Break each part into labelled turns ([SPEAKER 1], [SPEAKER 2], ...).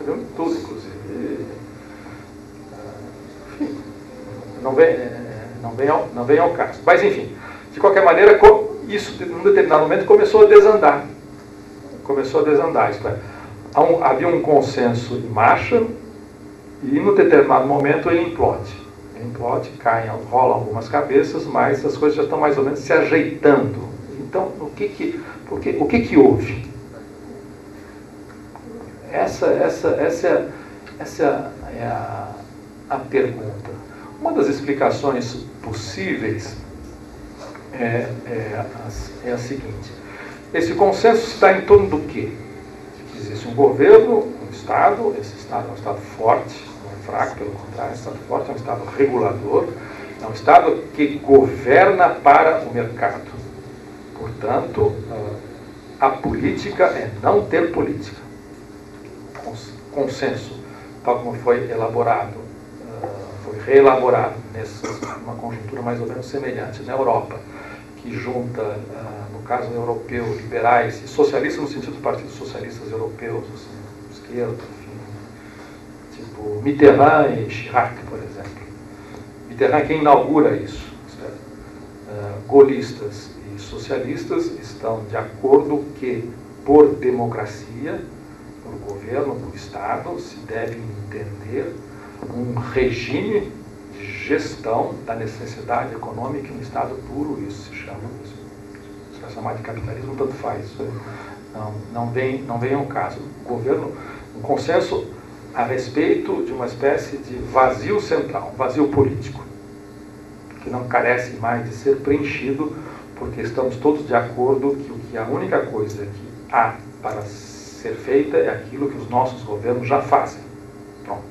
[SPEAKER 1] escrevemos de tudo, inclusive. Enfim, não vem ao caso. Mas, enfim, de qualquer maneira, isso, num determinado momento, começou a desandar. Isto é, havia um consenso em marcha e, num determinado momento, ele implode. Rolam algumas cabeças, mas as coisas já estão mais ou menos se ajeitando. Então, o que houve? Essa é a pergunta. Uma das explicações possíveis é a seguinte. Esse consenso está em torno do quê? Existe um governo, um Estado, esse Estado é um Estado forte, não é fraco, pelo contrário, é um Estado forte, é um Estado regulador, é um Estado que governa para o mercado. Portanto, a política é não ter política. Consenso, tal como foi reelaborado numa conjuntura mais ou menos semelhante na Europa, que junta, no caso europeu, liberais e socialistas, no sentido dos partidos socialistas europeus, assim, esquerda, enfim, tipo Mitterrand e Chirac, por exemplo. Mitterrand é quem inaugura isso. Gaullistas e socialistas estão de acordo que, por democracia, por governo do Estado, se deve entender um regime de gestão da necessidade econômica em um Estado puro. Isso se chama, se vai chamar de capitalismo, tanto faz. Não vem ao caso. Um consenso a respeito de uma espécie de vazio central, vazio político, que não carece mais de ser preenchido, porque estamos todos de acordo que a única coisa que há para ser feita é aquilo que os nossos governos já fazem. Pronto.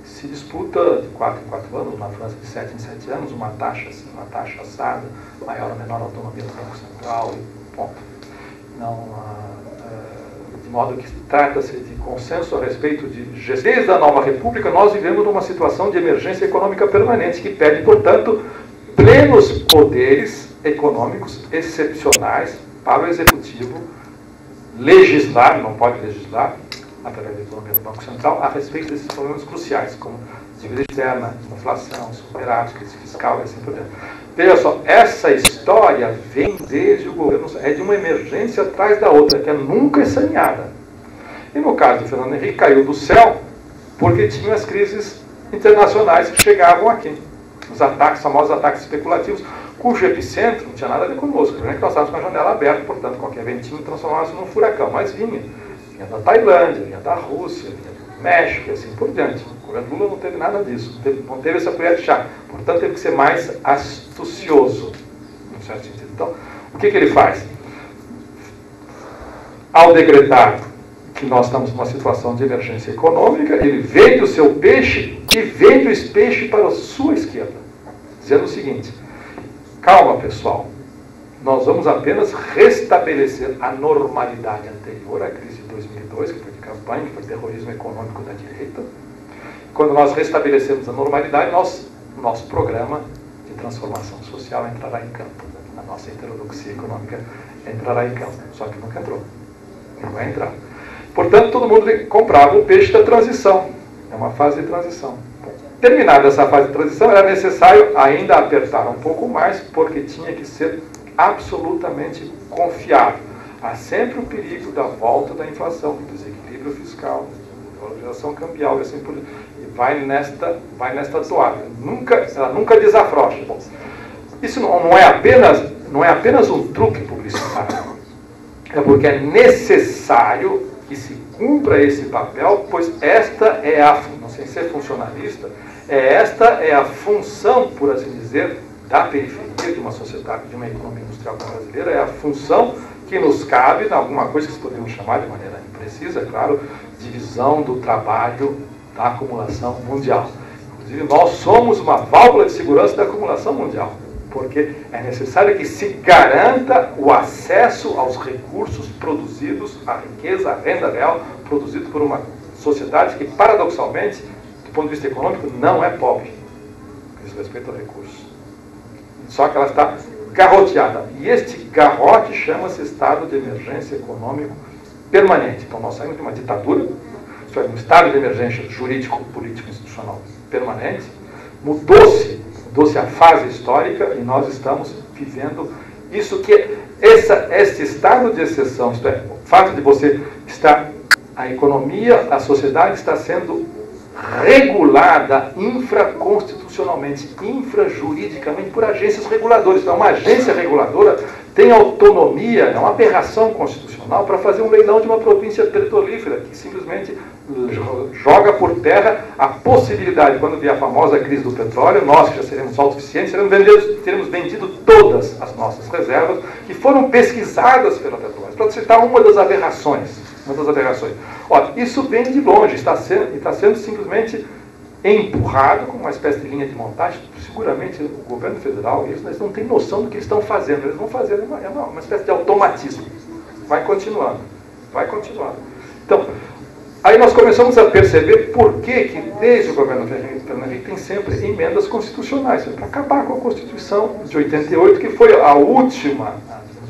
[SPEAKER 1] Se disputa de 4 em 4 anos, na França de 7 em 7 anos, uma taxa assim, uma taxa assada, maior ou menor autonomia do Banco Central, e ponto. De modo que trata-se de consenso a respeito de gestão. Desde a nova república, nós vivemos numa situação de emergência econômica permanente, que pede, portanto, plenos poderes econômicos excepcionais para o executivo legislar, não pode legislar, através da economia do Banco Central, a respeito desses problemas cruciais, como dívida externa, inflação, superávit, crise fiscal e assim por diante. Veja só, essa história vem desde o governo, é de uma emergência atrás da outra, que é nunca saneada. E no caso do Fernando Henrique, caiu do céu, porque tinha as crises internacionais que chegavam aqui. Os famosos ataques especulativos, cujo epicentro não tinha nada a ver conosco. Nós estávamos com a janela aberta, portanto, qualquer ventinho transformava-se num furacão, mas vinha da Tailândia, vinha da Rússia, vinha do México e assim por diante. O governo Lula não teve nada disso, não teve essa colher de chá. Portanto, teve que ser mais astucioso, num certo sentido. Então, o que ele faz? Ao decretar que nós estamos numa situação de emergência econômica, ele vende o seu peixe e vende o peixe para a sua esquerda, dizendo o seguinte: calma, pessoal, nós vamos apenas restabelecer a normalidade anterior à crise de 2002, que foi de campanha, que foi terrorismo econômico da direita. Quando nós restabelecemos a normalidade, nosso programa de transformação social entrará em campo. A nossa heterodoxia econômica entrará em campo. Só que nunca entrou. Não vai entrar. Portanto, todo mundo comprava o peixe da transição. É uma fase de transição. Terminada essa fase de transição, era necessário ainda apertar um pouco mais, porque tinha que ser absolutamente confiável. Há sempre o perigo da volta da inflação, do desequilíbrio fiscal, da valorização cambial e assim por diante. E vai nesta toada. Ela nunca desafrouxa. Bom, isso não é apenas um truque publicitário. É porque é necessário que se cumpra esse papel, pois esta é não sei se é funcionalista, esta é a função, por assim dizer, da periferia de uma sociedade, de uma economia industrial brasileira, é a função que nos cabe em alguma coisa que podemos chamar de maneira imprecisa, é claro, divisão do trabalho da acumulação mundial. Inclusive, nós somos uma válvula de segurança da acumulação mundial, porque é necessário que se garanta o acesso aos recursos produzidos, a riqueza, a renda real, produzido por uma sociedade que, paradoxalmente, do ponto de vista econômico, não é pobre, diz respeito ao recurso. Só que ela está garroteada. E este garrote chama-se estado de emergência econômico permanente. Então, nós saímos de uma ditadura, isto é, um estado de emergência jurídico, político, institucional permanente, mudou-se a fase histórica e nós estamos vivendo isso que este estado de exceção, isto é, o fato de você estar, a economia, a sociedade está sendo regulada infraconstitucionalmente, infrajuridicamente por agências reguladoras. Então, uma agência reguladora tem autonomia, é uma aberração constitucional para fazer um leilão de uma província petrolífera, que simplesmente joga por terra a possibilidade, quando vier a famosa crise do petróleo, nós que já seremos autossuficientes, teremos vendido todas as nossas reservas que foram pesquisadas pela Petrobras. Para citar uma das aberrações. Olha, isso vem de longe, está sendo simplesmente empurrado com uma espécie de linha de montagem. Seguramente o governo federal, eles não têm noção do que eles estão fazendo. Eles vão fazer uma espécie de automatismo. Vai continuando. Então, aí nós começamos a perceber por que desde o governo Fernando Henrique tem sempre emendas constitucionais, para acabar com a Constituição de 88, que foi o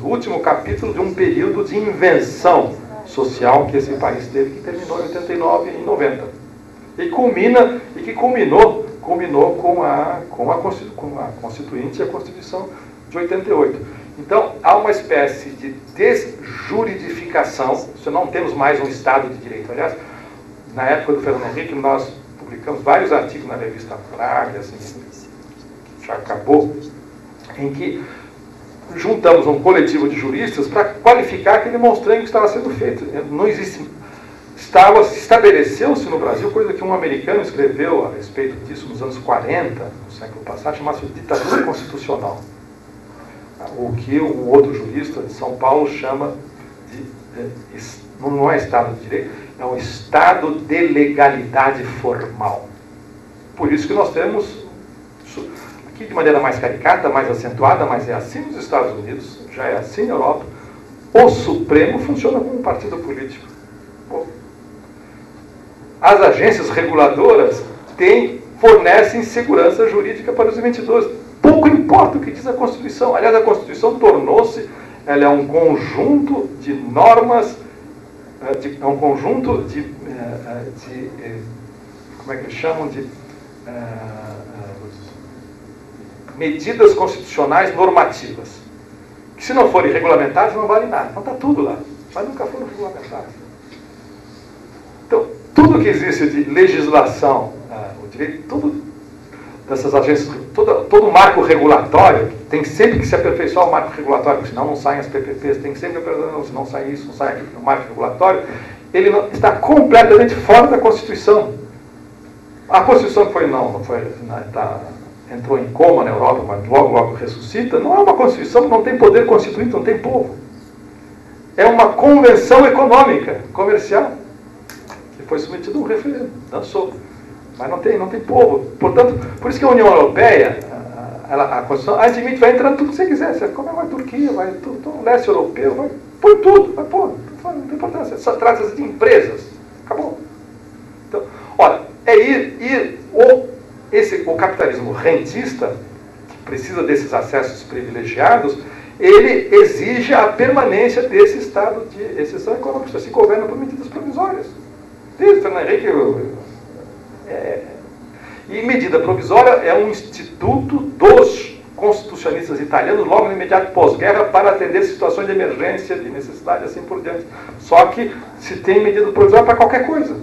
[SPEAKER 1] último capítulo de um período de invenção social que esse país teve, que terminou em 89 e 90. E culminou com a Constituinte e a Constituição de 88. Então, há uma espécie de desjuridificação. Se não temos mais um Estado de Direito. Aliás, na época do Fernando Henrique, nós publicamos vários artigos na revista Praga, assim, já acabou, em que juntamos um coletivo de juristas para qualificar aquele monstrengo que estava sendo feito. Não existe... Estabeleceu-se no Brasil, coisa que um americano escreveu a respeito disso nos anos 40, no século passado, chamava-se ditadura constitucional. O que um outro jurista de São Paulo chama de... não é Estado de Direito, é um Estado de legalidade formal. Por isso que nós temos, aqui de maneira mais caricata, mais acentuada, mas é assim nos Estados Unidos, já é assim na Europa, o Supremo funciona como um partido político. As agências reguladoras fornecem segurança jurídica para os investidores. Pouco importa o que diz a Constituição. Aliás, a Constituição ela é um conjunto de normas, é um conjunto de como é que eles chamam, de medidas constitucionais normativas, que se não forem regulamentadas não valem nada. Então está tudo lá, mas nunca foram regulamentadas. Então, tudo que existe de legislação, o direito, tudo dessas agências, todo o marco regulatório, tem sempre que se aperfeiçoar o marco regulatório, porque senão não saem as PPPs, tem sempre que se não sai isso, não sai aquilo, o marco regulatório, ele está completamente fora da Constituição. A Constituição que entrou em coma na Europa, mas logo ressuscita, não é uma Constituição, não tem poder constituinte, não tem povo. É uma convenção econômica, comercial, que foi submetida a um referendo, dançou. Mas não tem povo. Portanto, por isso que a União Europeia, a Constituição, admite, vai entrar tudo que você quiser. Você vai a Turquia, vai o leste europeu, põe tudo, vai pôr, não tem importância. Só trata-se de empresas. Acabou. Então, olha, o capitalismo rentista, que precisa desses acessos privilegiados, ele exige a permanência desse estado de exceção econômica. Se governa por medidas provisórias. Desde Fernando Henrique, e medida provisória é um instituto dos constitucionalistas italianos logo no imediato pós-guerra para atender situações de emergência, de necessidade, assim por diante. Só que se tem medida provisória para qualquer coisa.